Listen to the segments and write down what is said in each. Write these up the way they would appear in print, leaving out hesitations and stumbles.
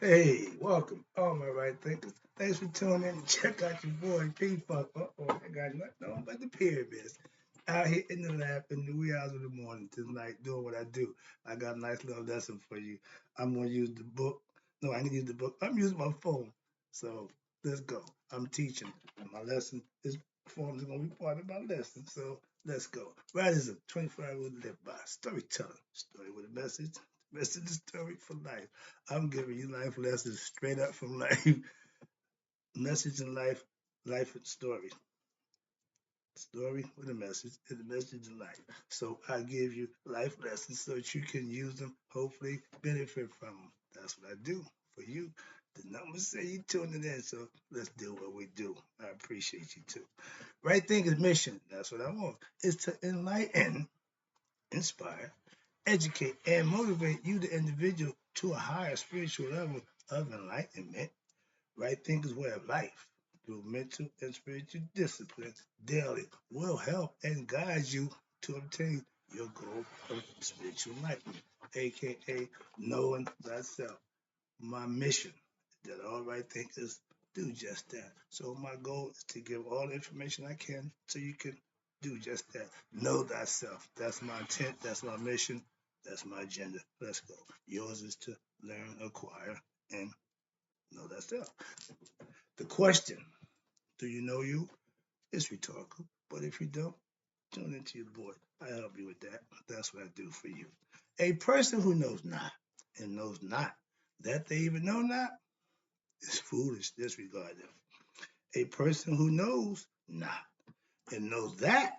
Hey, welcome, all my right thinkers. Thanks for tuning in and check out your boy P-Funk. I got nothing on but the pyramids. Out here in the lab in the wee hours of the morning tonight doing what I do. I got a nice little lesson for you. I'm going to use the book. No, I can use the book. I'm using my phone. So let's go. I'm teaching. And my lesson is form is going to be part of my lesson. So let's go. Writism, 25 would live by. Storytelling. Story with a message. Message is story for life. I'm giving you life lessons straight up from life. Message in life, life and story. Story with a message and a message in life. So I give you life lessons so that you can use them, hopefully benefit from them. That's what I do for you. The numbers say you tuning in, so let's do what we do. I appreciate you too. Right thinking mission, that's what I want, is to enlighten, inspire, educate, and motivate you, the individual, to a higher spiritual level of enlightenment. Right thinkers way of life through mental and spiritual discipline daily will help and guide you to obtain your goal of spiritual enlightenment, aka knowing thyself. My mission is that all right thinkers do just that. So my goal is to give all the information I can so you can do just that. Know thyself. That's my intent. That's my mission. That's my agenda. Let's go. Yours is to learn, acquire, and know thyself. The question, do you know you? Is rhetorical. But if you don't, tune into your board. I help you with that. That's what I do for you. A person who knows not and knows not that they even know not is foolish. Disregard them. A person who knows not and knows that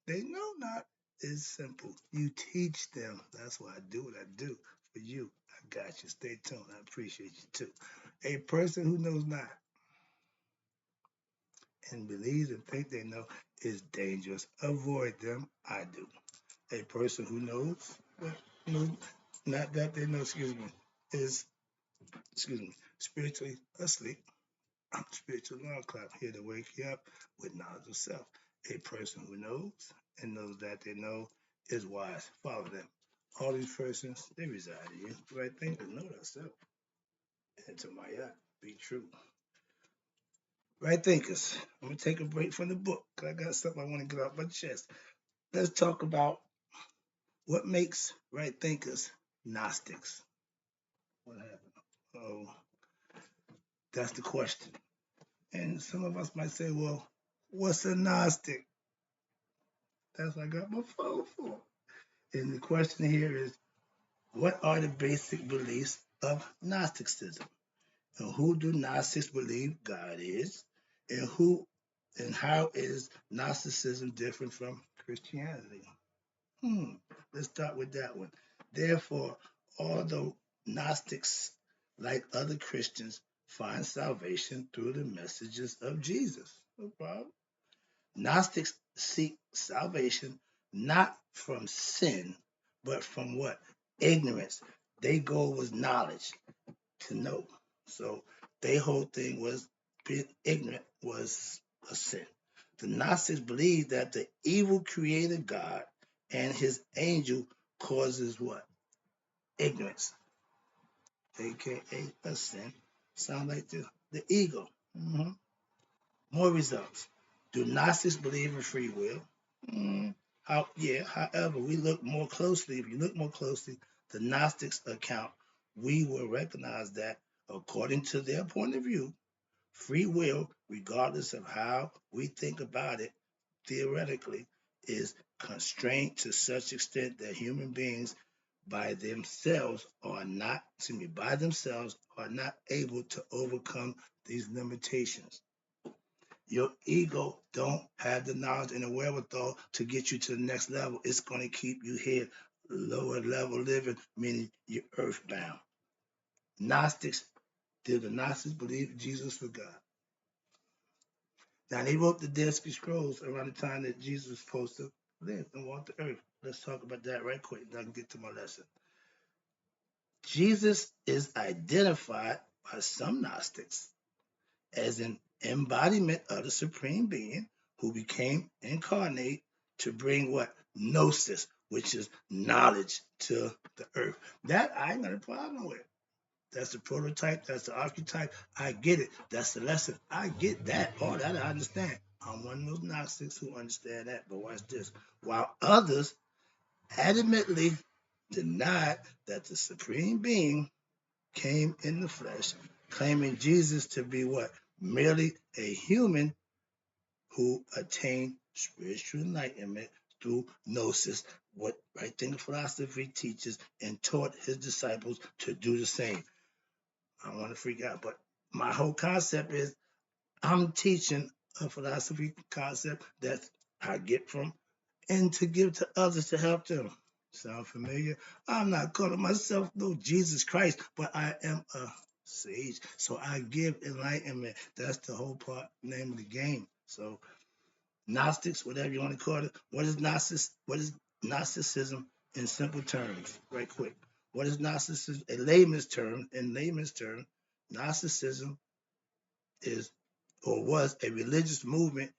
they know not is simple. You teach them. That's why I do what I do for you. I got you. Stay tuned. I appreciate you too. A person who knows not and believes and think they know is dangerous. Avoid them. I do. A person who knows, but no, not that they know, is, spiritually asleep. Spiritual alarm clock here to wake you up with knowledge of self. A person who knows and knows that they know is wise. Follow them. All these persons, they reside in you. Right thing to know thyself. And to my eye, be true. Right thinkers. I'm gonna take a break from the book because I got something I want to get off my chest. Let's talk about what makes right thinkers Gnostics. What happened? Oh, that's the question. And some of us might say, well, what's a Gnostic? That's what I got my phone for. And the question here is, what are the basic beliefs of Gnosticism? And who do Gnostics believe God is? And who and how is Gnosticism different from Christianity? Hmm. Let's start with that one. Therefore, although Gnostics, like other Christians, find salvation through the messages of Jesus. No problem. Gnostics seek salvation not from sin, but from what? Ignorance. Their goal was knowledge, to know. So their whole thing was being ignorant was a sin. The Gnostics believed that the evil created God and his angel causes what? Ignorance, aka a sin. Sound like the ego. Mhm. More results. Do Gnostics believe in free will? However, we look more closely, if you look more closely, the Gnostics account, we will recognize that according to their point of view, free will, regardless of how we think about it, theoretically, is constrained to such extent that human beings by themselves are not able to overcome these limitations. Your ego don't have the knowledge and the wherewithal to get you to the next level. It's going to keep you here, lower level living, meaning you're earthbound. Gnostics, did the Gnostics believe Jesus was God? Now, they wrote the Dead Sea Scrolls around the time that Jesus was supposed to live and walk the earth. Let's talk about that right quick, then I can get to my lesson. Jesus is identified by some Gnostics as an embodiment of the Supreme Being who became incarnate to bring what? Gnosis, which is knowledge to the earth. That I ain't got a problem with. That's the prototype. That's the archetype. I get it. That's the lesson. I get that. All that I understand. I'm one of those Gnostics who understand that. But watch this. While others adamantly denied that the Supreme Being came in the flesh, claiming Jesus to be what? Merely a human who attained spiritual enlightenment through gnosis, what right thinking philosophy teaches, and taught his disciples to do the same. I don't want to freak out, but my whole concept is I'm teaching a philosophy concept that I get from and to give to others to help them. Sound familiar? I'm not calling myself no Jesus Christ, but I am a sage. So I give enlightenment. That's the whole part name of the game. So Gnostics, whatever you want to call it. What is Gnosticism in simple terms? Right quick. What is Gnosticism? A layman's term, Gnosticism is or was a religious movement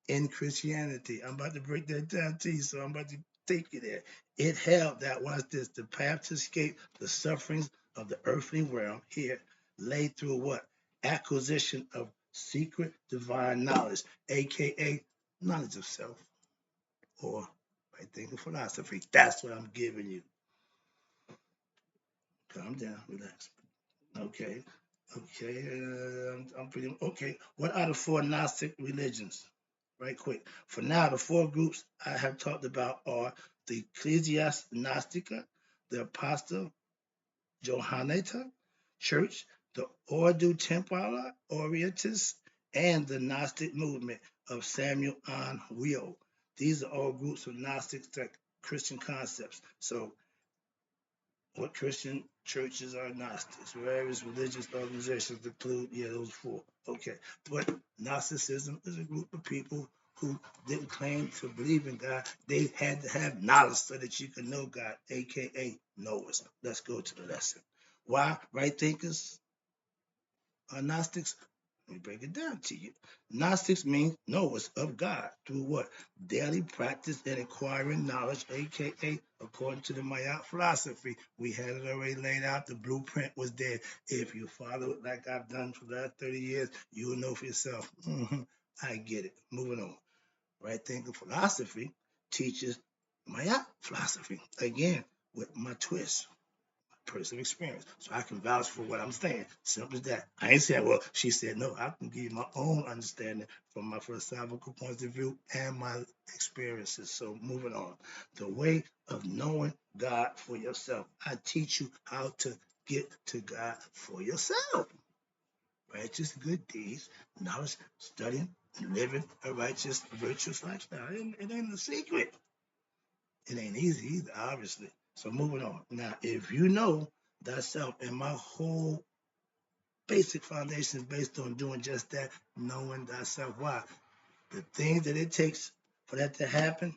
in Christianity. I'm about to break that down to you, so I'm about to take you there. It held that, watch this, the path to escape the sufferings of the earthly realm here lay through what? Acquisition of secret divine knowledge, aka knowledge of self, or right thinking philosophy. That's what I'm giving you. Calm down, relax. Okay. Okay. I'm pretty okay. What are the four Gnostic religions? Right quick. For now, the four groups I have talked about are the Ecclesiast Gnostica, the Apostle Johannita Church, the Ordo Templi Orientis, and the Gnostic movement of Samuel An Wheel. These are all groups of Gnostic Christian concepts. So what Christian churches are Gnostics? Various religious organizations include, those four. Okay. But Gnosticism is a group of people who didn't claim to believe in God. They had to have knowledge so that you could know God, aka knowers. Let's go to the lesson. Why right thinkers are Gnostics? Let me break it down to you. Gnostics means knowers of God through what? Daily practice and acquiring knowledge, aka according to the Maya philosophy. We had it already laid out. The blueprint was there. If you follow it like I've done for the last 30 years, you will know for yourself. I get it. Moving on. Right thinking philosophy teaches Maya philosophy. Again, with my twist. Personal experience. So I can vouch for what I'm saying. Simple as that. I ain't saying, well, she said no. I can give you my own understanding from my philosophical points of view and my experiences. So moving on. The way of knowing God for yourself. I teach you how to get to God for yourself. Righteous good deeds, knowledge, studying, and living a righteous, virtuous lifestyle. It ain't a secret. It ain't easy either, obviously. So moving on. Now, if you know thyself, and my whole basic foundation is based on doing just that, knowing thyself. Why? The things that it takes for that to happen,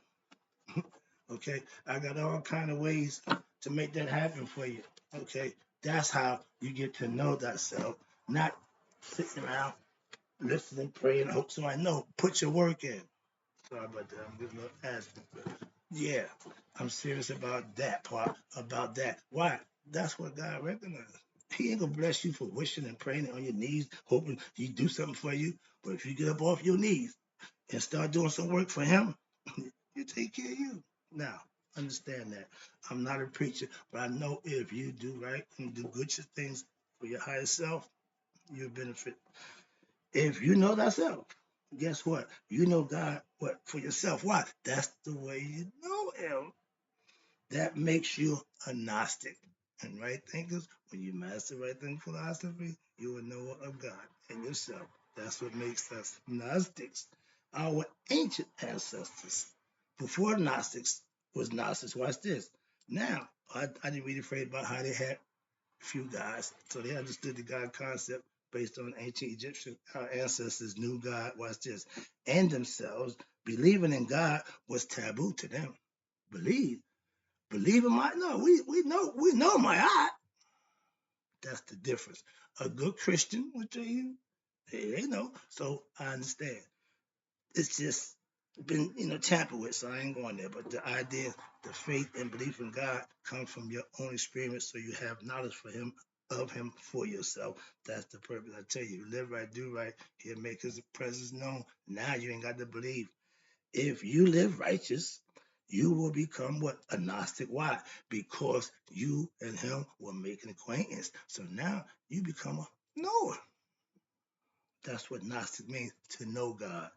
okay, I got all kind of ways to make that happen for you. Okay. That's how you get to know thyself, not sitting around listening, praying, hope somebody know. Put your work in. Sorry about that. I'm getting a little asthma. Yeah, I'm serious about that part, about that. Why? That's what God recognizes. He ain't gonna bless you for wishing and praying on your knees, hoping he do something for you. But if you get up off your knees and start doing some work for him, he'll take care of you. Now, understand that. I'm not a preacher, but I know if you do right and do good things for your higher self, you'll benefit. If you know thyself, guess what? You know God what for yourself. Why? That's the way you know him. That makes you a Gnostic. And right thinkers, when you master right thinking philosophy, you will know of God and yourself. That's what makes us Gnostics. Our ancient ancestors, before Gnostics was Gnostics, watch this. Now, I didn't read afraid about how they had few gods. So they understood the God concept based on ancient Egyptian ancestors knew God, watch this, and themselves. Believing in God was taboo to them. Believe. Believe in my no, we know my eye. That's the difference. A good Christian will tell you, hey, they know. So I understand. It's just been tampered with, so I ain't going there. But the idea, the faith and belief in God comes from your own experience, so you have knowledge for Him of him for yourself. That's the purpose. I tell you, live right, do right. He'll make his presence known. Now you ain't got to believe. If you live righteous, you will become what? A Gnostic. Why? Because you and him will make an acquaintance. So now you become a knower. That's what Gnostic means, to know God.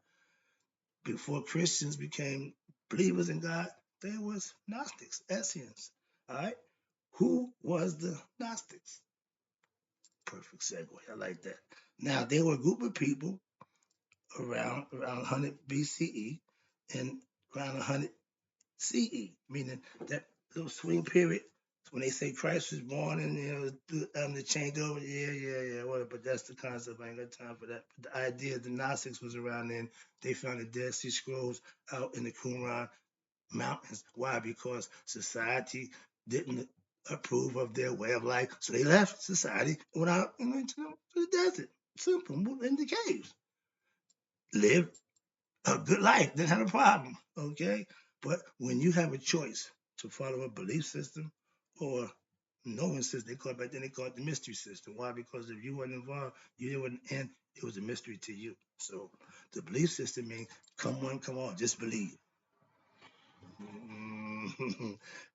Before Christians became believers in God, there was Gnostics, Essenes. All right? Who was the Gnostics? Perfect segue. I like that. Now, they were a group of people around 100 BCE and around 100 CE, meaning that little swing period when they say Christ was born and the change over. Yeah, whatever. But that's the concept. I ain't got time for that. But the idea of the Gnostics was around then. They found the Dead Sea Scrolls out in the Qumran Mountains. Why? Because society didn't approve of their way of life, so they left society and went out and went to the desert. Simple, moved in the caves, lived a good life, didn't have a problem. Okay, but when you have a choice to follow a belief system or knowing system, back then they called it the mystery system. Why? Because if you weren't involved, you wouldn't end. It was a mystery to you. So the belief system means come on, come on, just believe.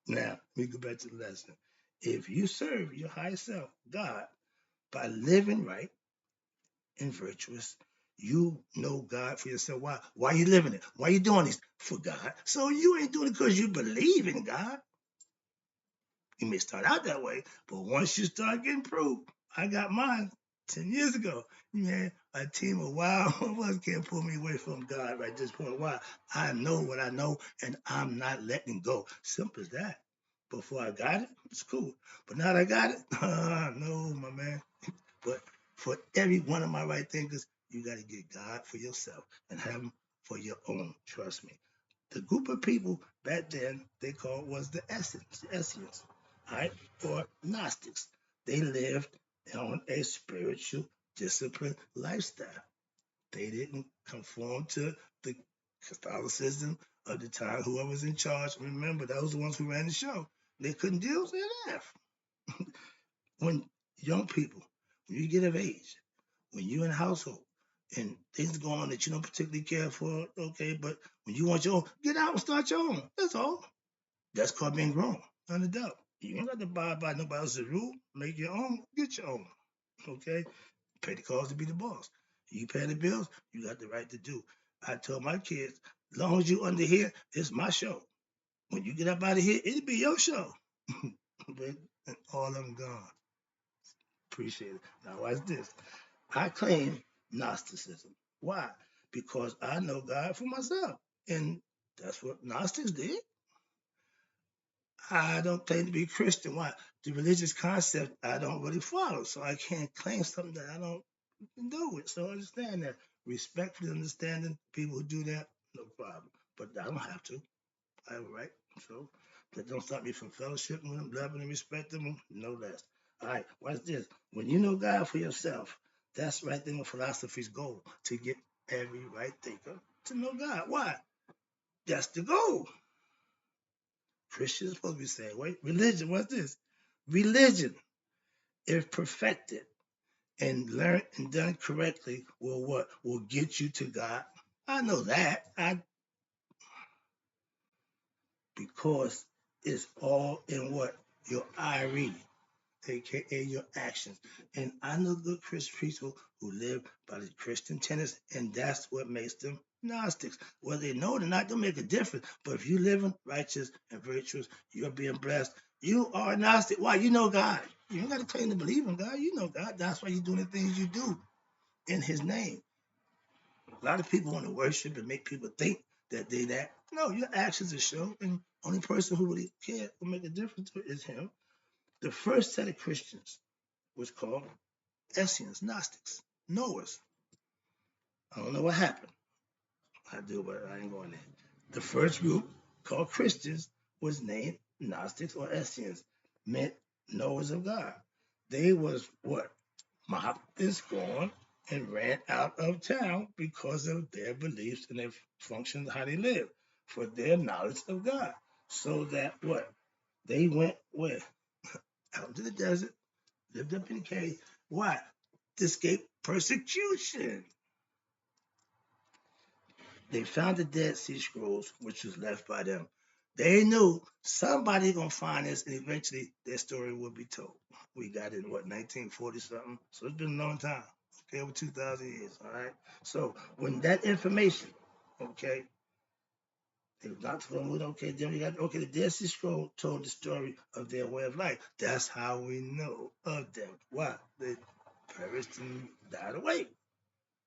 Now, we go back to the lesson. If you serve your higher self, God, by living right and virtuous, you know God for yourself. Why? Why are you living it? Why are you doing this? For God. So you ain't doing it because you believe in God. You may start out that way, but once you start getting proof, I got mine 10 years ago. Man, a team of wild ones can't pull me away from God right at this point. Why? I know what I know, and I'm not letting go. Simple as that. Before I got it, it's cool. But now that I got it, no, my man. But for every one of my right thinkers, you got to get God for yourself and have him for your own. Trust me. The group of people back then they called was the Essenes, all right, or Gnostics. They lived on a spiritual discipline lifestyle. They didn't conform to the Catholicism of the time. Whoever was in charge, remember, those were the ones who ran the show. They couldn't deal with their life. When young people, when you get of age, when you're in a household and things go on that you don't particularly care for, okay, but when you want your own, get out and start your own. That's all. That's called being grown, on doubt. You ain't got to abide by nobody else's rule. Make your own, get your own. Okay? Pay the cost to be the boss. You pay the bills, you got the right to do. I told my kids, as long as you under here, it's my show. When you get up out of here, it'll be your show. But all of them gone. Appreciate it. Now watch this. I claim Gnosticism. Why? Because I know God for myself. And that's what Gnostics did. I don't claim to be Christian. Why? The religious concept I don't really follow. So I can't claim something that I don't do with. So understand that. Respectfully understanding people who do that, no problem. But I don't have to. I have a right. So that don't stop me from fellowshipping with them, loving and respecting them, no less. All right, watch this. When you know God for yourself, that's right there with philosophy's goal, to get every right thinker to know God. Why? That's the goal. Christians are supposed to be saying, wait, religion, what's this? Religion, if perfected and learned and done correctly, will what? Will get you to God. I know that. Because it's all in what? Your IRE, aka your actions. And I know good Christian people who live by the Christian tenets, and that's what makes them Gnostics. Whether they know it or not, don't make a difference. But if you living righteous and virtuous, you're being blessed. You are a Gnostic. Why? You know God. You ain't got to claim to believe in God. You know God. That's why you're doing the things you do in His name. A lot of people want to worship and make people think that they that. No, your actions are show, and only person who really care will make a difference is Him. The first set of Christians was called Essenes, Gnostics, knowers. I don't know what happened. I do, but I ain't going there. The first group, called Christians, was named Gnostics or Essenes, meant knowers of God. They was what? Mocked and scorned and ran out of town because of their beliefs and their functions, how they live, for their knowledge of God. So that what? They went where? Out to the desert, lived up in the cave. Why? To escape persecution. They found the Dead Sea Scrolls, which was left by them. They knew somebody gonna find this, and eventually their story will be told. We got it in what 1940 something, so it's been a long time. Okay, over 2,000 years. All right. So when that information, okay, they was not from okay, then we got okay. The Dead Sea Scroll told the story of their way of life. That's how we know of them. Why? They perished and died away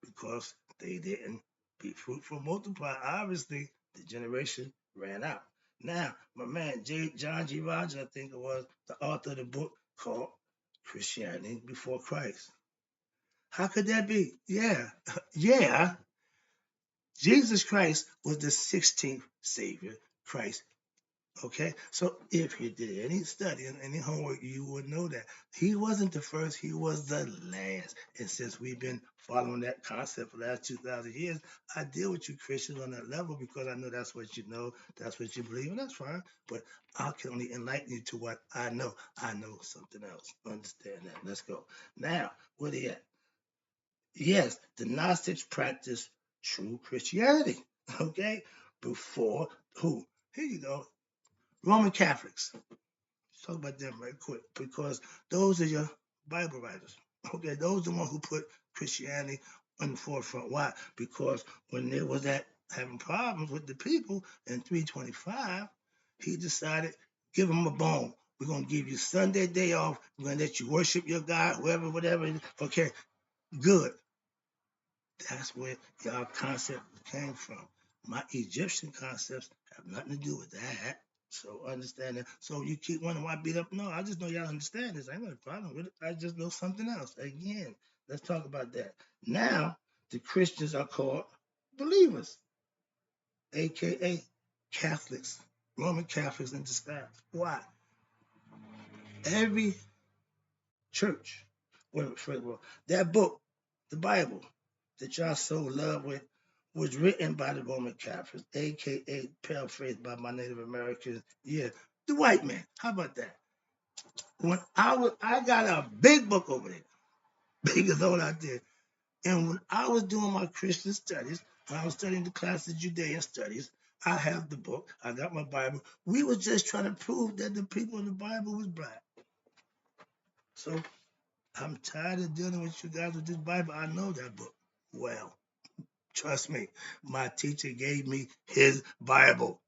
because they didn't be fruitful, multiply. Obviously, the generation ran out. Now, my man John G. Rogers, I think it was, the author of the book called Christianity Before Christ. How could that be? Yeah, yeah. Jesus Christ was the 16th Savior. Christ. Okay, so if you did any study and any homework, you would know that he wasn't the first, he was the last. And since we've been following that concept for the last 2,000 years, I deal with you Christians on that level because I know that's what you know, that's what you believe, and that's fine. But I can only enlighten you to what I know. I know something else. Understand that? Let's go. Now, where they at? Yes, the Gnostics practiced true Christianity. Okay, before who? Here you go. Roman Catholics. Let's talk about them right quick because those are your Bible writers. Okay, those are the ones who put Christianity on the forefront. Why? Because when there was that having problems with the people in 325, he decided give them a bone. We're gonna give you Sunday day off. We're gonna let you worship your God, whoever, whatever. Okay, good. That's where y'all concept came from. My Egyptian concepts have nothing to do with that. So understand that. So you keep wondering why I beat up. No, I just know y'all understand this. I ain't got a problem with it. I just know something else. Again, let's talk about that. Now, the Christians are called believers, aka Catholics, Roman Catholics in disguise. Why? Every church, well, first of all, that book, the Bible, that y'all so love with, was written by the Roman Catholics, aka paraphrased by my Native Americans. Yeah, the white man. How about that? When I got a big book over there, big as all I did. And when I was doing my Christian studies, when I was studying the class of Judean studies, I have the book. I got my Bible. We were just trying to prove that the people in the Bible was black. So I'm tired of dealing with you guys with this Bible. I know that book well. Trust me. My teacher gave me his Bible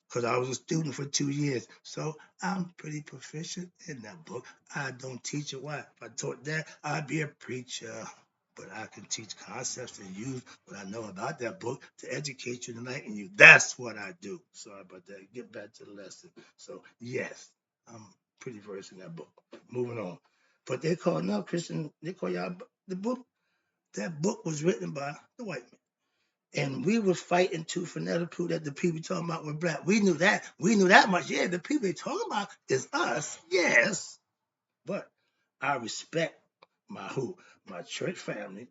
because I was a student for 2 years. So I'm pretty proficient in that book. I don't teach it. Why? If I taught that, I'd be a preacher. But I can teach concepts and use what I know about that book to educate you, enlighten you. That's what I do. Sorry about that. Get back to the lesson. So yes, I'm pretty versed in that book. Moving on. But they call no Christian. They call y'all the book. That book was written by the white man. And we was fighting tooth and nail to prove that the people talking about were black. We knew that. We knew that much. Yeah, the people they talking about is us. Yes. But I respect my who? My church family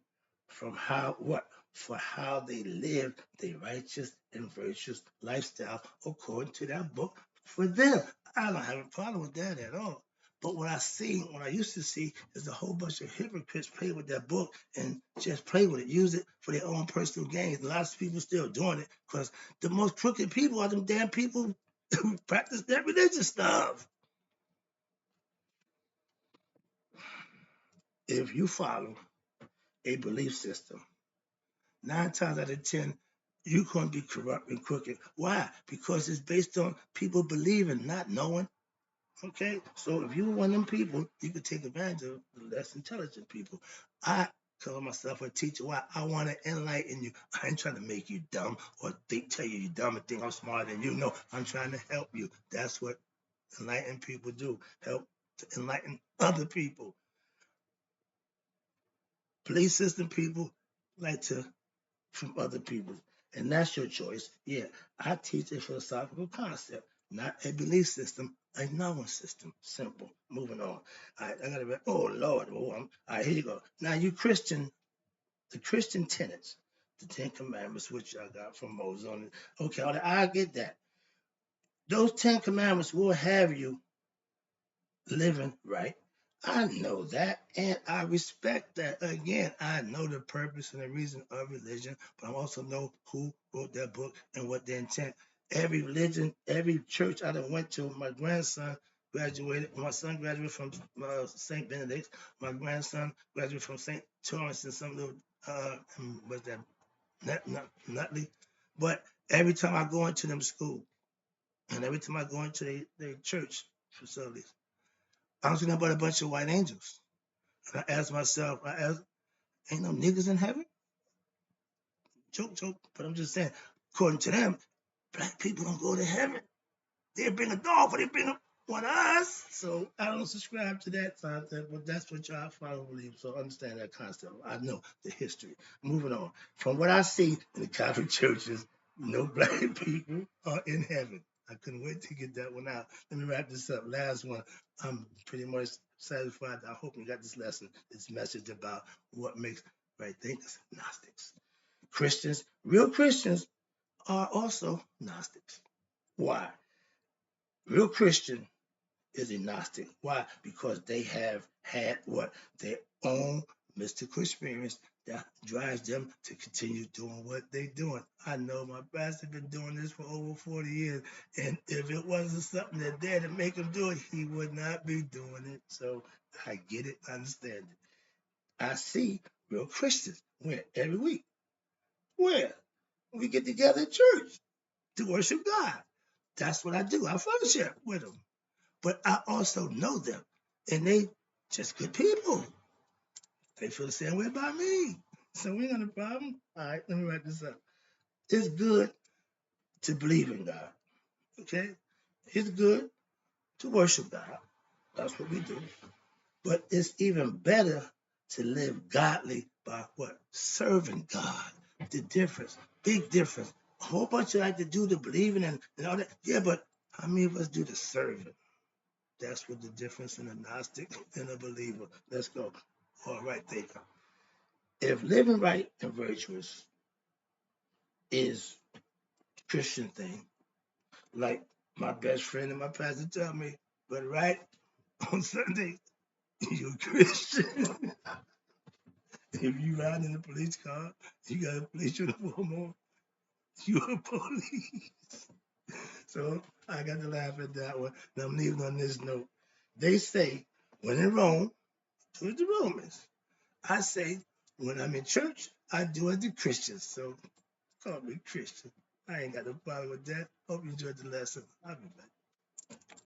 from how what? For how they live their righteous and virtuous lifestyle according to that book for them. I don't have a problem with that at all. But what I used to see is a whole bunch of hypocrites play with that book and just play with it, use it for their own personal gains. Lots of people still doing it because the most crooked people are them damn people who practice that religious stuff. If you follow a belief system, 9 times out of 10, you're going to be corrupt and crooked. Why? Because it's based on people believing, not knowing. Okay? So if you're one of them people, you can take advantage of the less intelligent people. I call myself a teacher. Why? I want to enlighten you. I ain't trying to make you dumb or tell you you're dumb and think I'm smarter than you. No, I'm trying to help you. That's what enlightened people do. Help to enlighten other people. Belief system people like to from other people. And that's your choice. Yeah, I teach a philosophical concept, not a belief system, a knowing system. Simple. Moving on. All right, I gotta be, oh Lord. All right, here you go. Now you Christian, the Christian tenets, the Ten Commandments, which I got from Moses on it. Okay, I get that. Those 10 Commandments will have you living right. I know that, and I respect that. Again, I know the purpose and the reason of religion, but I also know who wrote that book and what their intent. Every religion, every church I done went to, my grandson graduated. My son graduated from St. Benedict's. My grandson graduated from St. Torrance and some little, what's that, Nutley. But every time I go into them school, and every time I go into their church facilities, I don't see nothing but a bunch of white angels. And I ask myself, ain't no niggas in heaven? Joke, joke. But I'm just saying, according to them, black people don't go to heaven. They bring a dog, but they bring one of us. So I don't subscribe to that concept, but that's what y'all follow believe. So understand that concept. I know the history. Moving on. From what I see in the Catholic churches, no black people are in heaven. I couldn't wait to get that one out. Let me wrap this up. Last one. I'm pretty much satisfied. I hope you got this lesson, this message about what makes right thinkers Gnostics. Christians, real Christians, are also Gnostics. Why? Real Christian is a Gnostic. Why? Because they have had what? Their own mystical experience that drives them to continue doing what they're doing. I know my pastor been doing this for over 40 years, and if it wasn't something that there to make him do it, he would not be doing it. So I get it, I understand it. I see real Christians where every week, where we get together at church to worship God. That's what I do. I fellowship with them. But I also know them, and they just good people. They feel the same way about me. So we ain't got a problem. All right, let me write this up. It's good to believe in God. Okay? It's good to worship God. That's what we do. But it's even better to live godly by what? Serving God. The difference. Big difference. A whole bunch of like to do the believing and all that. Yeah, but how many of us do the serving? That's what the difference in a Gnostic and a believer. Let's go. All right, thinker. If living right and virtuous is a Christian thing, like my best friend and my pastor tell me, but right on Sunday, you're a Christian. If you ride in a police car, you got a police uniform on, you're a police. So I got to laugh at that one. And I'm leaving on this note. They say, when in Rome, do it the Romans. I say, when I'm in church, I do as the Christians. So call me Christian. I ain't got no problem with that. Hope you enjoyed the lesson. I'll be back.